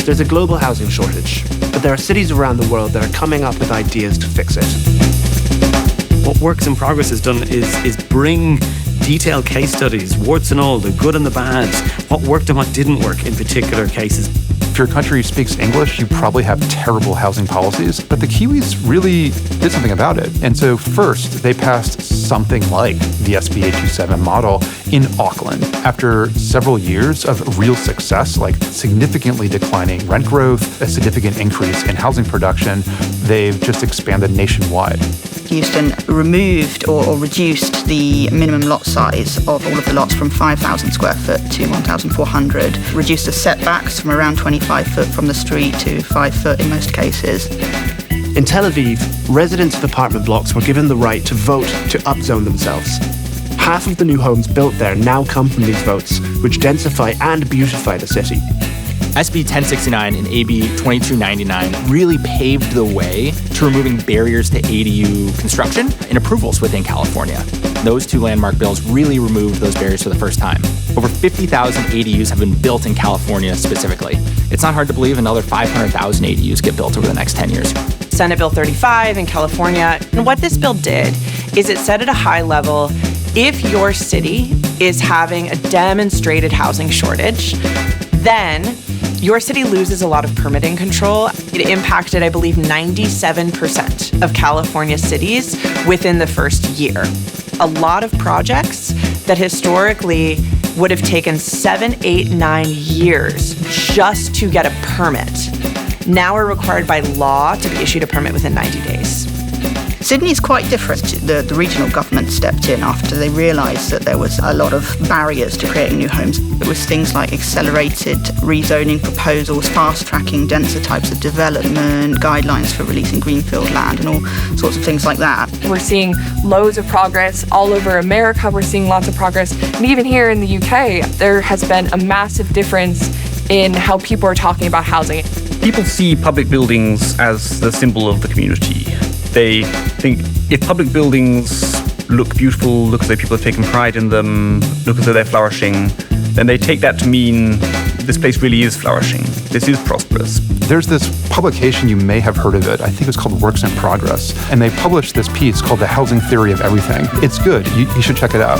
There's a global housing shortage, but there are cities around the world that are coming up with ideas to fix it. What Works in Progress has done is bring detailed case studies, warts and all, the good and the bad, what worked and what didn't work in particular cases. If your country speaks English, you probably have terrible housing policies, but the Kiwis really did something about it. And so first, they passed something like the SB 827 model in Auckland. After several years of real success, like significantly declining rent growth, a significant increase in housing production, they've just expanded nationwide. Houston removed or reduced the minimum lot size of all of the lots from 5,000 square foot to 1,400, reduced the setbacks from around 25 foot from the street to 5 foot in most cases. In Tel Aviv, residents of apartment blocks were given the right to vote to upzone themselves. Half of the new homes built there now come from these votes, which densify and beautify the city. SB 1069 and AB 2299 really paved the way to removing barriers to ADU construction and approvals within California. Those two landmark bills really removed those barriers for the first time. Over 50,000 ADUs have been built in California specifically. It's not hard to believe another 500,000 ADUs get built over the next 10 years. Senate Bill 35 in California. And what this bill did is it set at a high level, if your city is having a demonstrated housing shortage, then your city loses a lot of permitting control. It impacted, I believe, 97% of California cities within the first year. A lot of projects that historically would have taken 7, 8, 9 years just to get a permit now are required by law to be issued a permit within 90 days. Sydney is quite different. The regional government stepped in after they realised that there was a lot of barriers to creating new homes. It was things like accelerated rezoning proposals, fast-tracking denser types of development, guidelines for releasing greenfield land, and all sorts of things like that. We're seeing loads of progress all over America. We're seeing lots of progress. And even here in the UK, there has been a massive difference in how people are talking about housing. People see public buildings as the symbol of the community. They think if public buildings look beautiful, look as though people have taken pride in them, look as though they're flourishing, then they take that to mean this place really is flourishing. This is prosperous. There's this publication, you may have heard of it. I think it's called Works in Progress. And they published this piece called The Housing Theory of Everything. It's good. You should check it out.